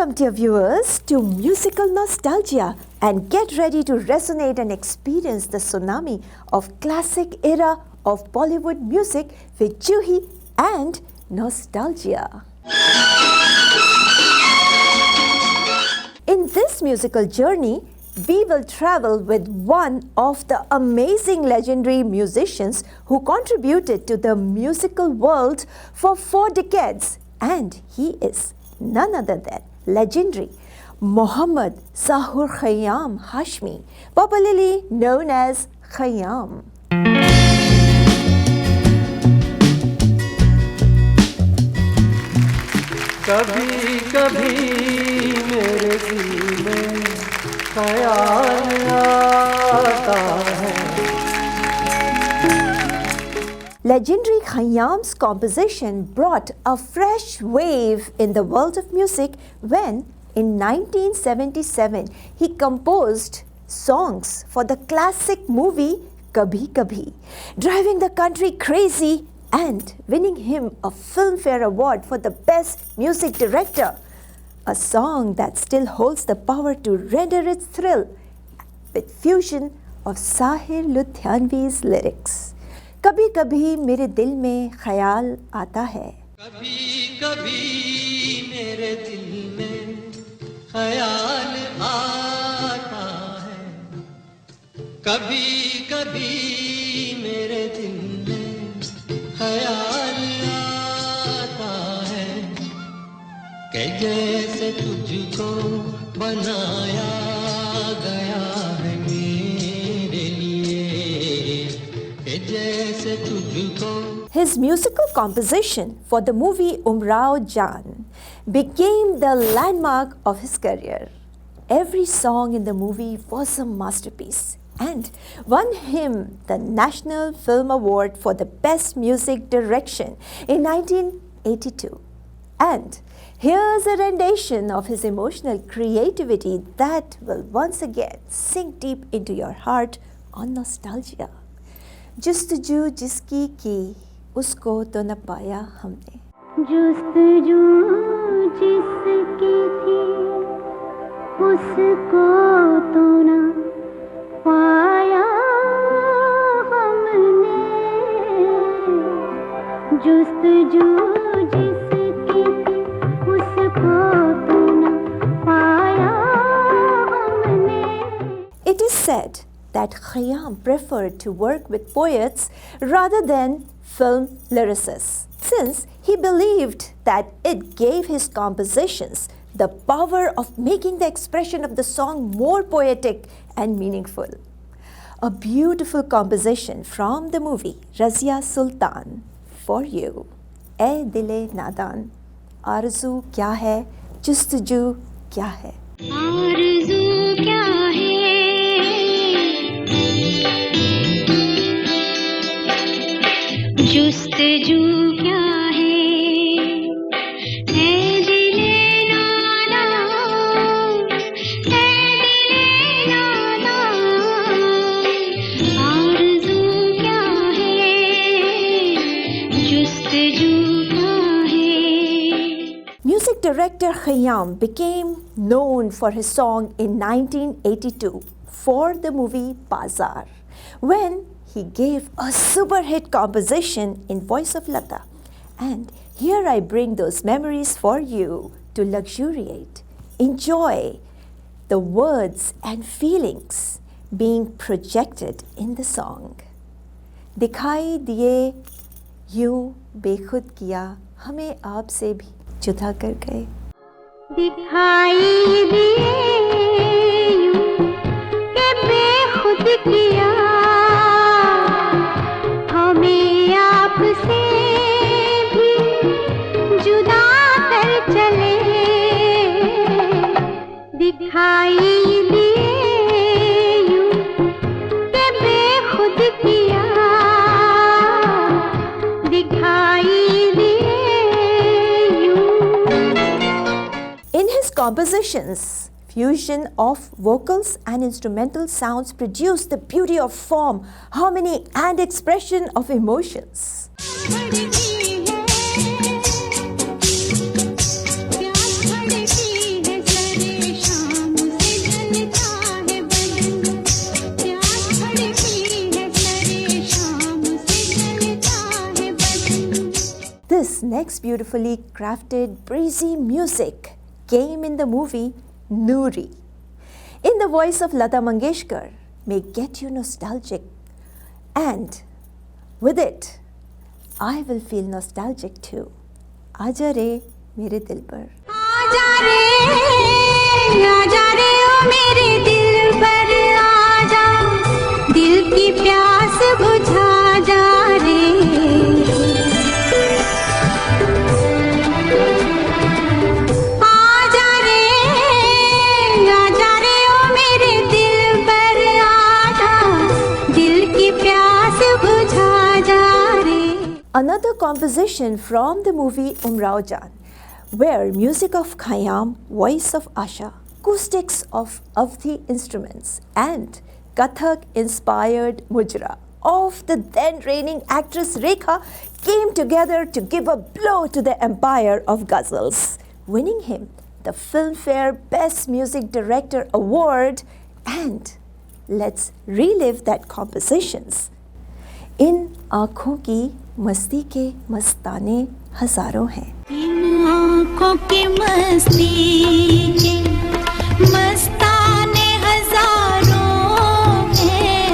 Welcome, dear viewers, to Musical Nostalgia, and get ready to resonate and experience the tsunami of classic era of Bollywood music with Juhi and Nostalgia. In this musical journey, we will travel with one of the amazing legendary musicians who contributed to the musical world for 4 decades, and he is none other than legendary Mohammad Zahur Khayyam Hashmi, popularly known as Khayyam. कभी कभी मेरे दिल में ख्याल आता है. Legendary Khayyam's composition brought a fresh wave in the world of music when, in 1977, he composed songs for the classic movie Kabhi Kabhi, driving the country crazy and winning him a Filmfare Award for the Best Music Director, a song that still holds the power to render its thrill with fusion of Sahir Ludhianvi's lyrics. कभी कभी मेरे दिल में ख्याल आता है. कभी कभी मेरे दिल में ख्याल आता है. कभी कभी मेरे दिल में ख्याल आता है कि जैसे तुझको बनाया गया है मेरे लिए, कि जैसे तुझको. His musical composition for the movie Umrao Jaan became the landmark of his career. Every song in the movie was a masterpiece and won him the National Film Award for the Best Music Direction in 1982. And here's a rendition of his emotional creativity that will once again sink deep into your heart on Nostalgia. जुस्तजू जिसकी की उसको तो न पाया हमने. जुस्तजू जिसकी थी उसको तो न पाया हमने. जुस्तजू जिसकी थी उसको तो न पाया हमने. It is said that Khayyam preferred to work with poets rather than film lyricists, since he believed that it gave his compositions the power of making the expression of the song more poetic and meaningful. A beautiful composition from the movie Razia Sultan for you. ए दिले नादान, आरज़ू क्या है, जुस्तजू क्या है. आरज़ू क्या है, जुस्तजू क्या है, ऐ दिले नादा, ऐ दिले नादा, आरज़ू क्या है, जुस्तजू क्या है. Music director Khayyam became known for his song in 1982 for the movie Bazaar, when he gave a super hit composition in voice of Lata. And here I bring those memories for you to luxuriate. Enjoy the words and feelings being projected in the song. दिखाई दिए यूं बेखुद किया, हमें आपसे भी जुदा कर गए. दिखाई दिए यूं के बेखुद किया, हमें आपसे भी जुदा कर चले. दिखाई दिए यूं के बेखुद किया, दिखाई दिए यूं. In his compositions, fusion of vocals and instrumental sounds produce the beauty of form, harmony, and expression of emotions. This next beautifully crafted, breezy music came in the movie Noori. In the voice of Lata Mangeshkar, may get you nostalgic, and with it, I will feel nostalgic too. Aaja re mere dil par. आजा रे ओ मेरे दिल पर आजा, दिल की प्यास बुझा जा रे। आजा रे ओ मेरे दिल पर आजा, दिल की प्यास बुझा जा रे। Another composition from the movie Umrao Jaan, where music of Khayyam, voice of Asha, acoustics of Avdi instruments, and Kathak inspired Mujra of the then reigning actress Rekha came together to give a blow to the empire of ghazals, winning him the Filmfare Best Music Director Award. And let's relive that compositions. इन आँखों की मस्ती के मस्ताने हजारों हैं। इन आँखों की मस्ती के मस्ताने हजारों हैं,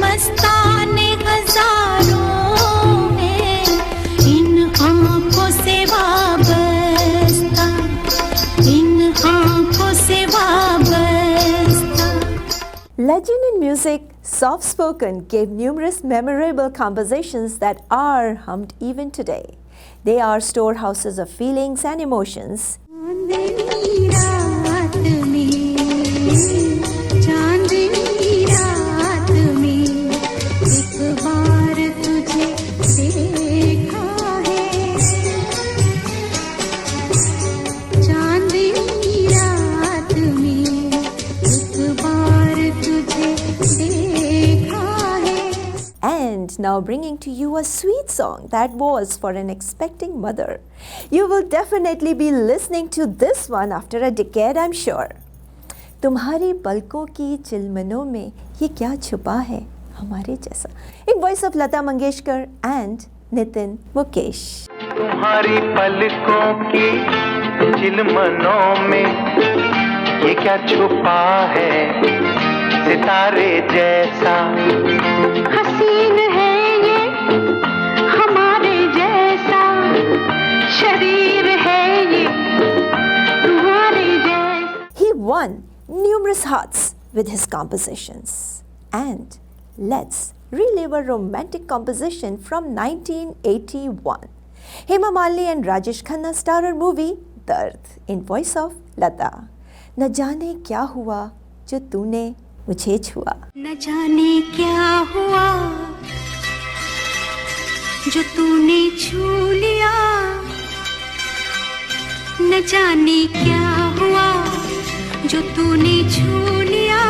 मस्ताने हजारों हैं, इन आँखों से वाबस्ता, इन आँखों से वाबस्ता। Legend in music, Soft Spoken gave numerous memorable compositions that are hummed even today. They are storehouses of feelings and emotions. चांदनी रात में, चांदनी रात में, एक बार तुझे देखा है। चांदनी रात में, एक बार तुझे देखा है। And now bringing to you a sweet song that was for an expecting mother. You will definitely be listening to this one after a decade, I'm sure. तुम्हारी पलकों की चिलमनों में ये क्या छुपा है हमारे जैसा. In voice of Lata Mangeshkar and Nitin Mukesh. तुम्हारी पलकों की चिलमनों में ये क्या छुपा है सितारे जैसा. हसीन है ये हमारे जैसा, शरीर है ये तुम्हारे जैसा। He won numerous hearts with his compositions. And let's relive a romantic composition from 1981. Hema Malini and Rajesh Khanna starrer movie Dard in voice of Lata. न जाने क्या हुआ जो तूने मुझे छुआ. न जाने क्या हुआ जो तूने छू लिया, न जाने क्या हुआ जो तूने छू लिया,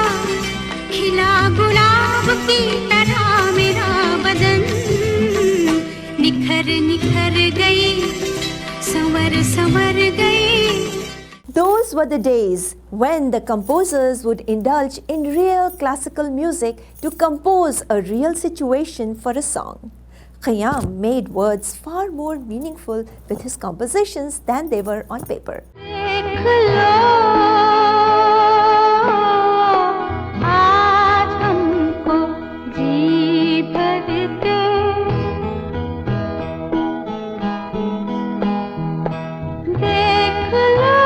खिला गुलाब की तरह मेरा बदन, निखर निखर गई, संवर संवर गई। Those were the days when the composers would indulge in real classical music to compose a real situation for a song. Khayyam made words far more meaningful with his compositions than they were on paper. देख लो आज हमको जी भर के, देख लो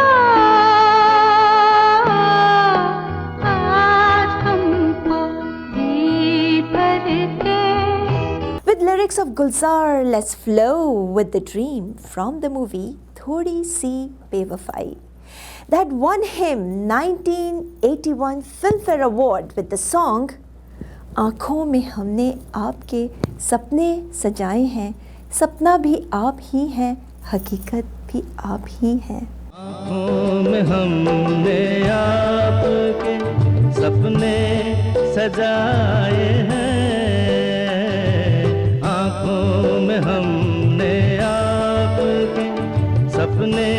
आज हमको जी भर के। With lyrics of Gulzar, let's flow with the dream from the movie Thodi Si Bewafai. That won him 1981 Filmfare Award with the song आँखों में हमने आपके सपने सजाए हैं, सपना भी आप ही हैं, हकीकत भी आप ही हैं. आँखों में हमने आपके सपने सजाए हैं, आँखों में हमने आपके सपने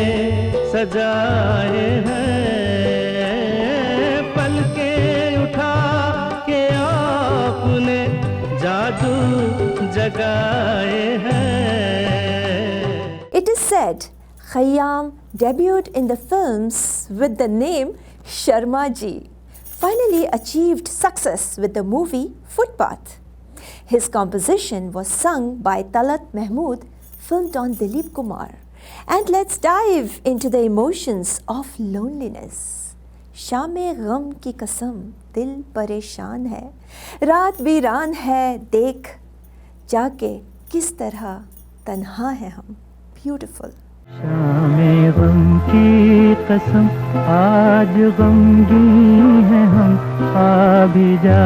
सजाए हैं, पलकें उठा के आपने जादू जगाए हैं. said, Khayyam debuted in the films with the name Sharma Ji, finally achieved success with the movie Footpath. His composition was sung by Talat Mahmood, filmed on Dilip Kumar. And let's dive into the emotions of loneliness. शामे गम की कसम दिल परेशान है, रात वीरान है देख जाके किस तरह तन्हा है हम. Beautiful. शामे गम की कसम आज गमगीन है हम, आ भी जा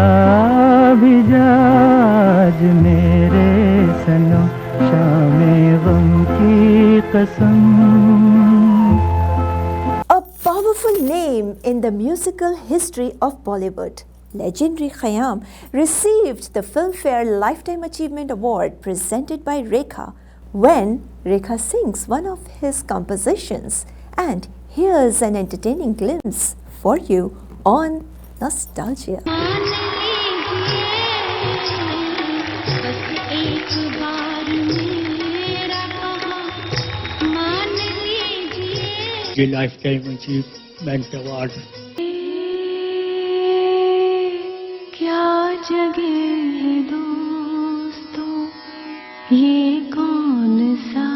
आज मेरे सनम, शामे गम की कसम. A powerful name in the musical history of Bollywood, legendary Khayyam received the Filmfare Lifetime Achievement Award presented by Rekha when Rekha sings one of his compositions. And here's an entertaining glimpse for you on Nostalgia. ये life time achievement award. क्या जगह है दोस्तों, ये कौन सा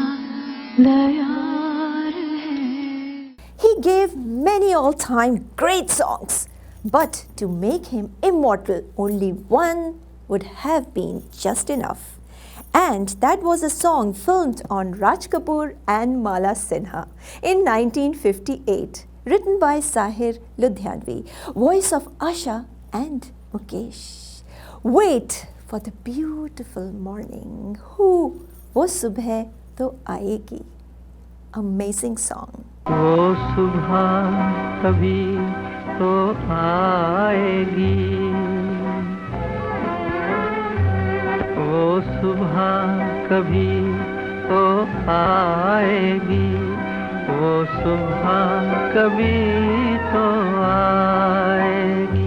दयार है. He gave many all-time great songs, but to make him immortal, only one would have been just enough. And that was a song filmed on Raj Kapoor and Mala Sinha in 1958, written by Sahir Ludhianvi, voice of Asha and Mukesh. Wait for the beautiful morning, wo subah to aayegi. Amazing song. वो सुबह कभी तो आएगी, वो सुबह कभी तो आएगी, वो सुबह कभी तो आएगी.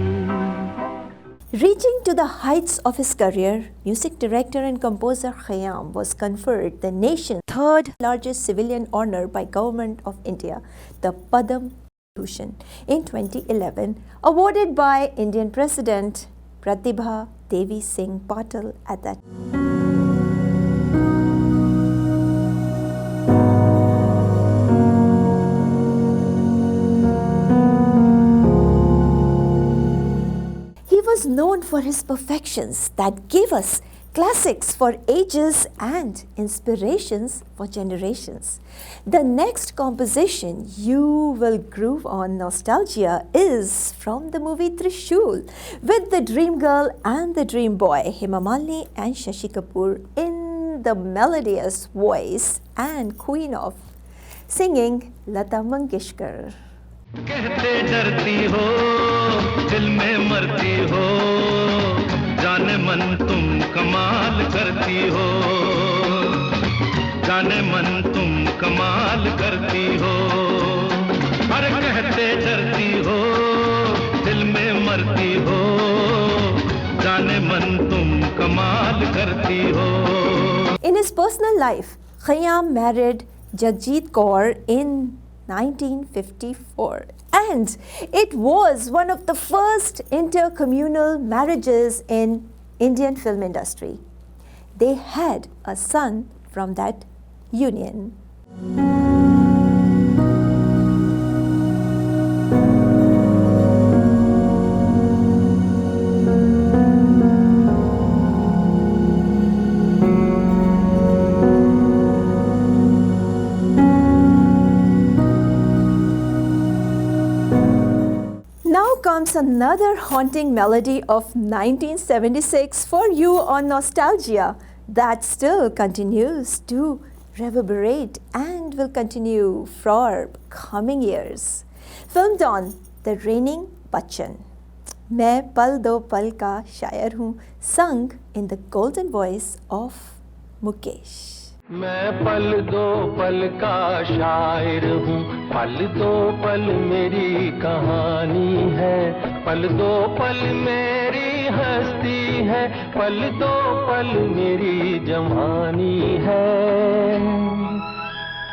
Reaching to the heights of his career, music director and composer Khayyam was conferred the nation's third largest civilian honor by Government of India, the Padam Bhushan, in 2011, awarded by Indian President Pratibha Devi Singh Patil at that time. He was known for his perfections that gave us classics for ages and inspirations for generations. The next composition you will groove on Nostalgia is from the movie Trishul, with the dream girl and the dream boy Hema Malini and Shashi Kapoor in the melodious voice and queen of singing, Lata Mangeshkar. कहते डरती हो दिल में मरती हो, जाने मन तुम कमाल करती हो, जाने मन तुम कमाल करती हो. अरे कहते डरती हो दिल में मरती हो, जाने मन तुम कमाल करती हो. In his personal life, Khayyam married Jagjit Kaur in 1954, and it was one of the first intercommunal marriages in Indian film industry. They had a son from that union. Now comes another haunting melody of 1976 for you on Nostalgia that still continues to reverberate and will continue for coming years. Filmed on The Reigning Bachchan. मैं पल दो पल का शायर हूँ, sung in the golden voice of Mukesh. मैं पल दो पल का शायर हूँ, पल दो पल मेरी कहानी है, पल दो पल मेरी हस्ती है, पल दो पल मेरी जवानी है.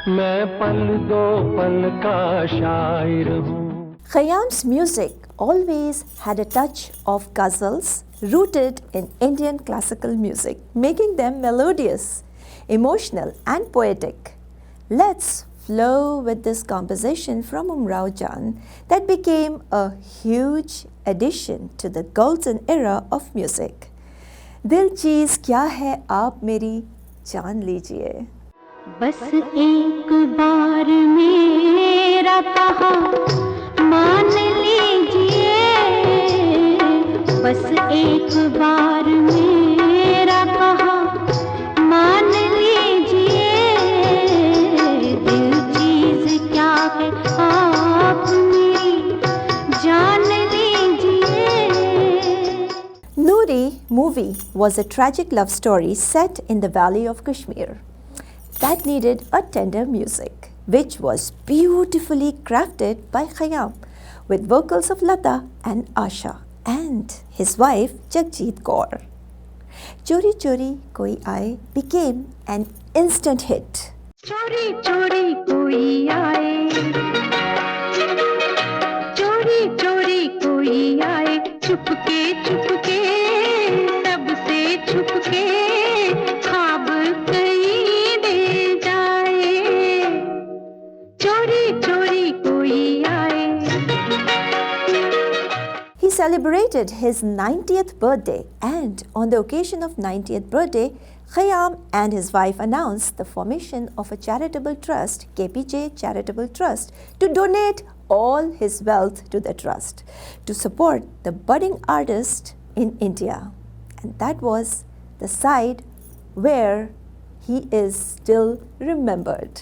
मैं पल दो पल का शायर हूँ। Khayyam's music always had a touch of ghazals rooted in Indian classical music, making them melodious, emotional and poetic. Let's flow with this composition from Umrao Jan that became a huge addition to the golden era of music. दिल चीज़ क्या है आप मेरी जान लीजिए। बस एक बार मेरा कहा मान लीजिए, बस एक बार मेरा कहा मान लीजिए, दिल चीज क्या है आप मेरी जान लीजिए। Noori movie was a tragic love story set in the valley of Kashmir that needed a tender music, which was beautifully crafted by Khayyam with vocals of Lata and Asha and his wife Jagjit Kaur. Chori Chori Koi Aaye became an instant hit. चोरी चोरी कोई आए, चोरी चोरी कोई आए, चुपके चुपके सबसे छुपके ख्वाब कहीं दे जाए, चोरी चोरी कोई आए। He celebrated his 90th birthday, and on the occasion of 90th birthday, Khayyam and his wife announced the formation of a charitable trust, KPJ Charitable Trust, to donate all his wealth to the trust to support the budding artist in India. And that was the side where he is still remembered.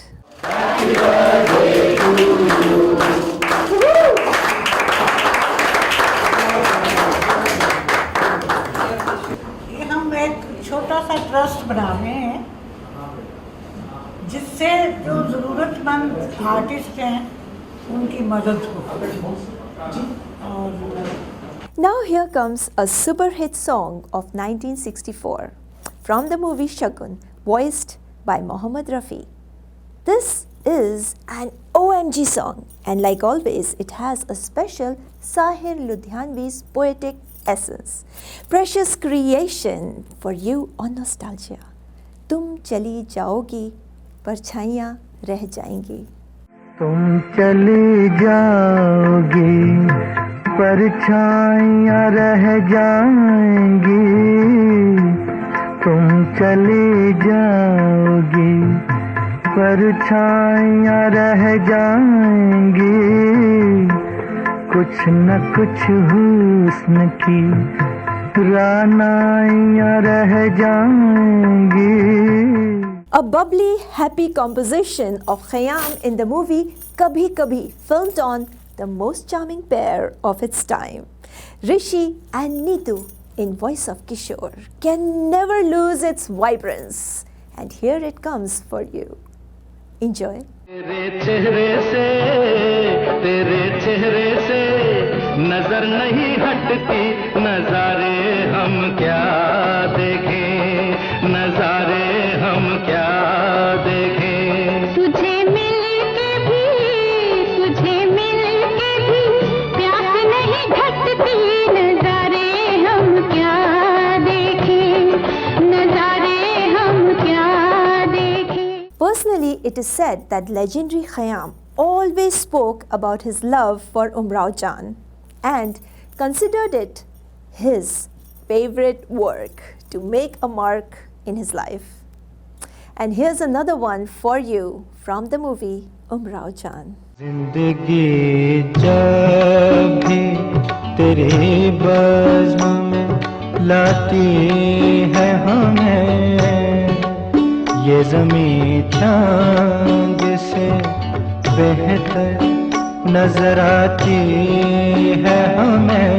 हम एक छोटा सा trust बना रहे हैं जिससे जो ज़रूरतमंद आर्टिस्ट हैं उनकी मदद हो। और Now here comes a super hit song of 1964 from the movie Shagun, voiced by Mohammed Rafi. This is an OMG song, and like always, it has a special Sahir Ludhianvi's poetic essence. Precious creation for you on nostalgia. तुम चली जाओगी, परछाइयाँ रह जाएंगी। तुम चली जाओगी, परछाइयाँ रह जाएंगी, तुम चली जाओगी, परछाइयाँ रह जाएंगी, कुछ न कुछ हुस्न की रानाइयाँ रह जाएंगी। A bubbly, happy composition of Khayyam in the movie Kabhi Kabhi, filmed on the most charming pair of its time, Rishi and Neetu, in voice of Kishore, can never lose its vibrance. And here it comes for you. Enjoy. तेरे चेहरे से नजर नहीं हटती, नजारे हम क्या देखें, नजारे हम क्या देखें। तुझे मिलके भी प्यास नहीं घटती, नजारे हम क्या देखें, नजारे हम क्या देखें। Personally, it is said that legendary Khayyam always spoke about his love for Umrao Jan and considered it his favorite work to make a mark in his life. And here's another one for you from the movie Umrao Jan. जिंदगी जब भी तेरी बज़्म में लाती है हमें, ये ज़मीं चाँद से बेहतर नजर आती है हमें,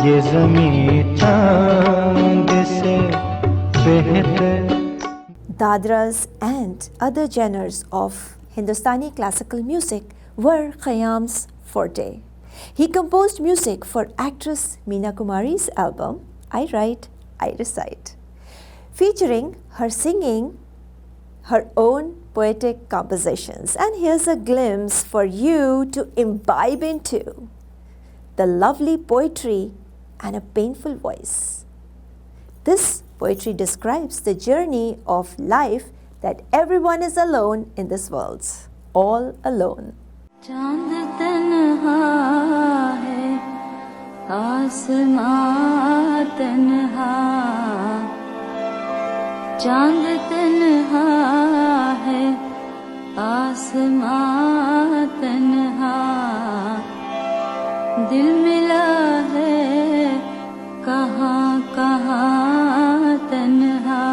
ये ज़मीं चाँद से बेहतर। Dadras and other genres of Hindustani classical music were Khayyam's forte. He composed music for actress Meena Kumari's album I Write, I Recite, featuring her singing her own poetic compositions. And here's a glimpse for you to imbibe into the lovely poetry and a painful voice. This poetry describes the journey of life that everyone is alone in this world, all alone. चांद तन्हा है आसमां तन्हा चांद तन्हा है आसमां तन्हा दिल मिला है कहाँ कहाँ तन्हा.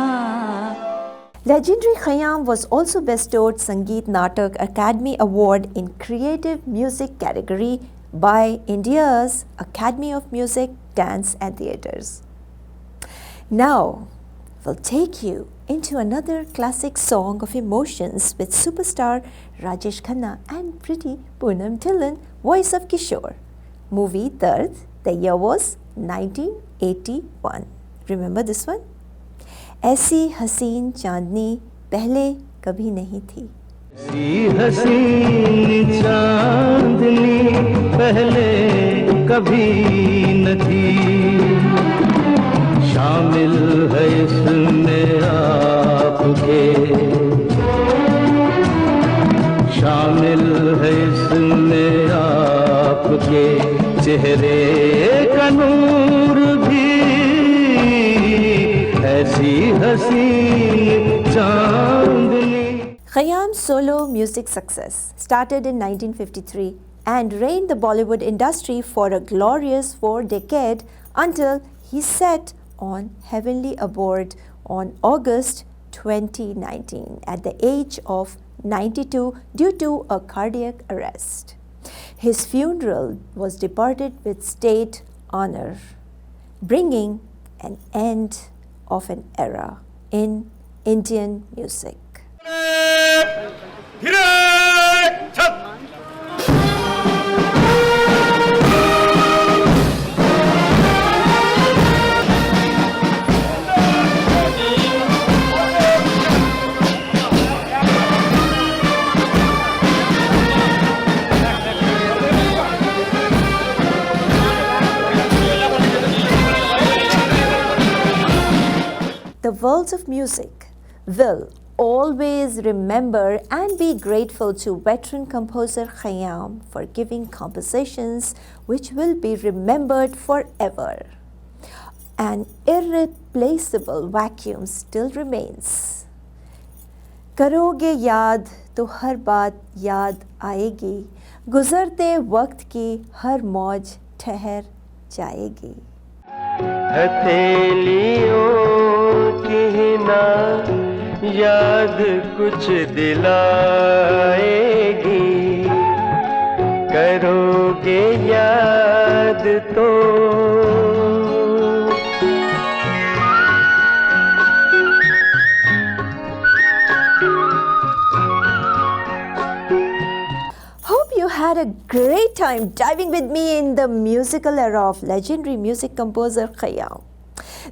Legendary Khayyam was also bestowed Sangeet Natak Academy Award in Creative Music category by India's Academy of Music, Dance and Theatres. Now, we'll take you into another classic song of emotions with superstar Rajesh Khanna and pretty Poonam Dhillon, voice of Kishore. Movie Dard, the year was 1981. Remember this one? ऐसी हसीन चांदनी पहले कभी नहीं थी. ऐसी हसीन चांदनी पहले कभी न थी शामिल है इसमें आपके शामिल है इसमें आपके चेहरे का नूर भी ऐसी हसीन चांदनी. Khayyam's solo music success started in 1953 and reigned the Bollywood industry for a glorious 4 decades until he set on heavenly abode on August 2019 at the age of 92 due to a cardiac arrest. His funeral was departed with state honor, bringing an end of an era in Indian music. The world of music will always remember and be grateful to veteran composer Khayyam for giving compositions which will be remembered forever. An irreplaceable vacuum still remains. करोगे याद तो हर बात याद आएगी, गुजरते वक्त की हर मौज ठहर जाएगी. हथेलियों की ना याद कुछ दिलाएगी करोगे याद तो Hope you had a great time diving with me in the musical era of legendary music composer Khayyam.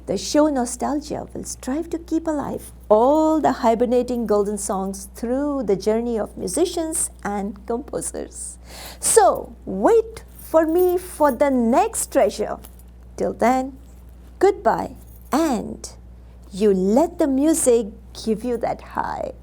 The show Nostalgia will strive to keep alive all the hibernating golden songs through the journey of musicians and composers. So, wait for me for the next treasure. Till then, goodbye, and you let the music give you that high.